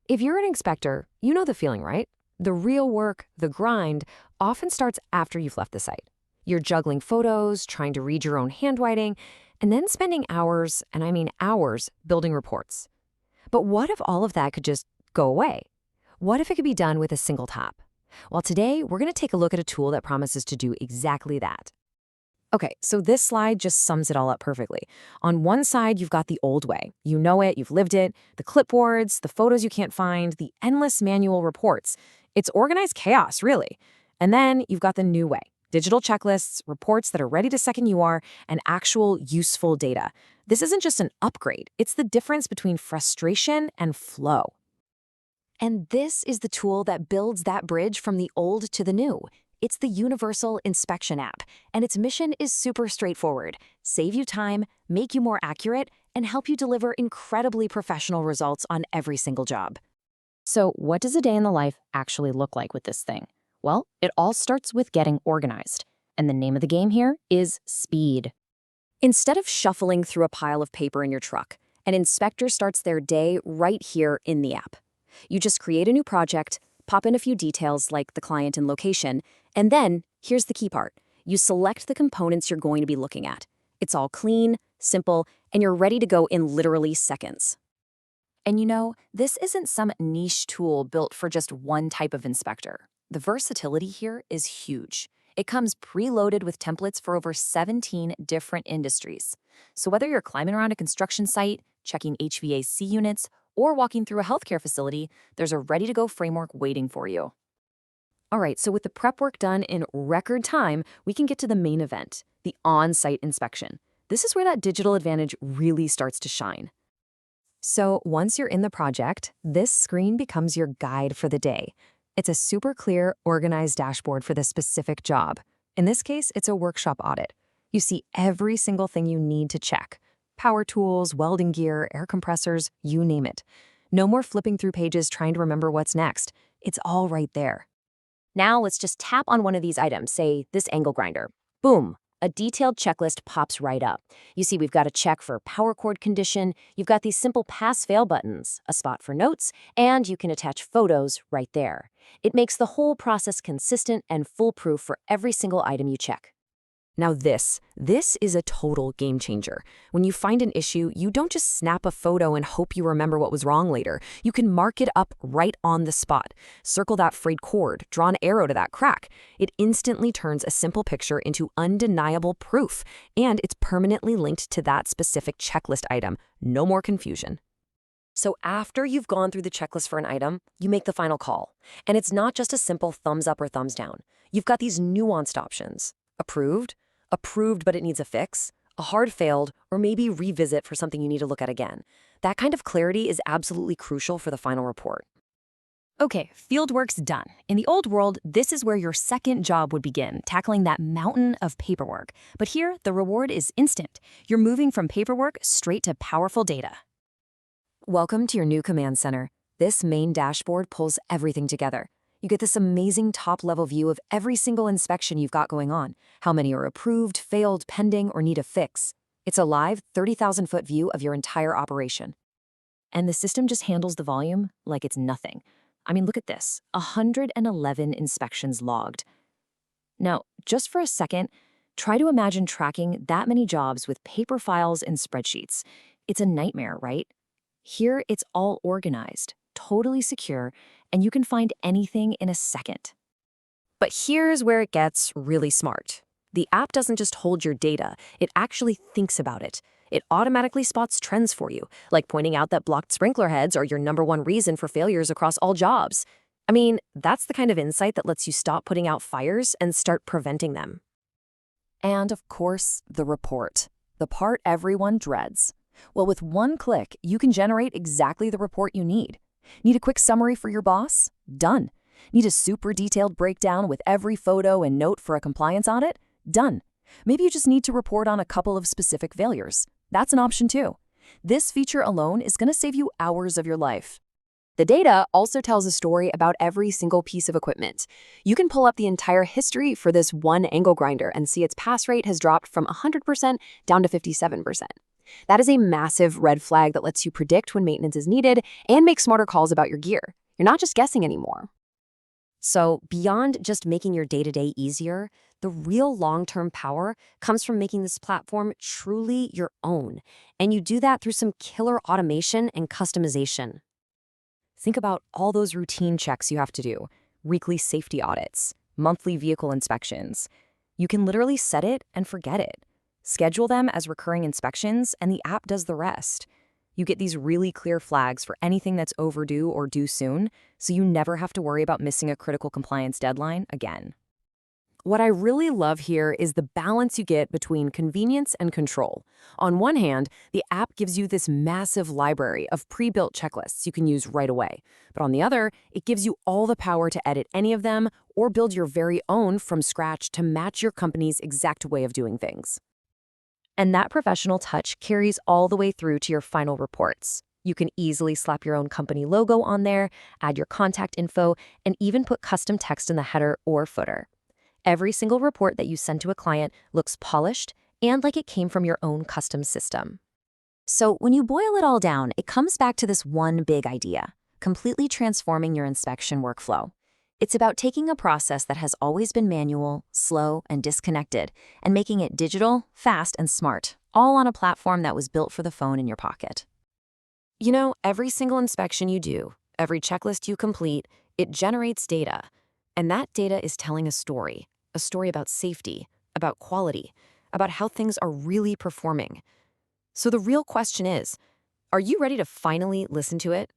If you're an inspector, you know the feeling, right? The real work, the grind, often starts after you've left the site. You're juggling photos, trying to read your own handwriting, and then spending hours, and I mean hours, building reports. But what if all of that could just go away? What if it could be done with a single tap? Well, today we're going to take a look at a tool that promises to do exactly that. Okay, so this slide just sums it all up perfectly. On one side, you've got the old way. You know it, you've lived it, the clipboards, the photos you can't find, the endless manual reports. It's organized chaos, really. And then you've got the new way. Digital checklists, reports that are ready to second you are, and actual useful data. This isn't just an upgrade. It's the difference between frustration and flow. And this is the tool that builds that bridge from the old to the new. It's the Universal Inspection app, and its mission is super straightforward. Save you time, make you more accurate, and help you deliver incredibly professional results on every single job. So what does a day in the life actually look like with this thing? Well, it all starts with getting organized. And the name of the game here is speed. Instead of shuffling through a pile of paper in your truck, an inspector starts their day right here in the app. You just create a new project, pop in a few details like the client and location, and then, here's the key part, you select the components you're going to be looking at. It's all clean, simple, and you're ready to go in literally seconds. And you know, this isn't some niche tool built for just one type of inspector. The versatility here is huge. It comes preloaded with templates for over 17 different industries. So whether you're climbing around a construction site, checking HVAC units, or walking through a healthcare facility, there's a ready-to-go framework waiting for you. All right, so with the prep work done in record time, we can get to the main event, the on-site inspection. This is where that digital advantage really starts to shine. So once you're in the project, this screen becomes your guide for the day. It's a super clear, organized dashboard for the specific job. In this case, it's a workshop audit. You see every single thing you need to check. Power tools, welding gear, air compressors, you name it. No more flipping through pages trying to remember what's next. It's all right there. Now let's just tap on one of these items, say this angle grinder. Boom, a detailed checklist pops right up. You see we've got a check for power cord condition, you've got these simple pass-fail buttons, a spot for notes, and you can attach photos right there. It makes the whole process consistent and foolproof for every single item you check. Now this is a total game changer. When you find an issue, you don't just snap a photo and hope you remember what was wrong later. You can mark it up right on the spot. Circle that frayed cord, draw an arrow to that crack. It instantly turns a simple picture into undeniable proof, and it's permanently linked to that specific checklist item. No more confusion. So after you've gone through the checklist for an item, you make the final call. And it's not just a simple thumbs up or thumbs down. You've got these nuanced options. Approved but it needs a fix, a hard failed, or maybe revisit for something you need to look at again. That kind of clarity is absolutely crucial for the final report. Okay, fieldwork's done. In the old world, this is where your second job would begin, tackling that mountain of paperwork. But here, the reward is instant. You're moving from paperwork straight to powerful data. Welcome to your new command center. This main dashboard pulls everything together. You get this amazing top-level view of every single inspection you've got going on, how many are approved, failed, pending, or need a fix. It's a live 30,000-foot view of your entire operation. And the system just handles the volume like it's nothing. I mean, look at this, 111 inspections logged. Now, just for a second, try to imagine tracking that many jobs with paper files and spreadsheets. It's a nightmare, right? Here, it's all organized, totally secure, and you can find anything in a second. But here's where it gets really smart. The app doesn't just hold your data, it actually thinks about it. It automatically spots trends for you, like pointing out that blocked sprinkler heads are your #1 reason for failures across all jobs. I mean, that's the kind of insight that lets you stop putting out fires and start preventing them. And of course, the report, the part everyone dreads. Well, with one click, you can generate exactly the report you need. Need a quick summary for your boss? Done. Need a super detailed breakdown with every photo and note for a compliance audit? Done. Maybe you just need to report on a couple of specific failures. That's an option too. This feature alone is going to save you hours of your life. The data also tells a story about every single piece of equipment. You can pull up the entire history for this one angle grinder and see its pass rate has dropped from 100% down to 57%. That is a massive red flag that lets you predict when maintenance is needed and make smarter calls about your gear. You're not just guessing anymore. So, beyond just making your day-to-day easier, the real long-term power comes from making this platform truly your own. And you do that through some killer automation and customization. Think about all those routine checks you have to do, weekly safety audits, monthly vehicle inspections. You can literally set it and forget it. Schedule them as recurring inspections, and the app does the rest. You get these really clear flags for anything that's overdue or due soon, so you never have to worry about missing a critical compliance deadline again. What I really love here is the balance you get between convenience and control. On one hand, the app gives you this massive library of pre-built checklists you can use right away. But on the other, it gives you all the power to edit any of them or build your very own from scratch to match your company's exact way of doing things. And that professional touch carries all the way through to your final reports. You can easily slap your own company logo on there, add your contact info, and even put custom text in the header or footer. Every single report that you send to a client looks polished and like it came from your own custom system. So when you boil it all down, it comes back to this one big idea: completely transforming your inspection workflow. It's about taking a process that has always been manual, slow, and disconnected, and making it digital, fast, and smart, all on a platform that was built for the phone in your pocket. You know, every single inspection you do, every checklist you complete, it generates data. And that data is telling a story about safety, about quality, about how things are really performing. So the real question is, are you ready to finally listen to it?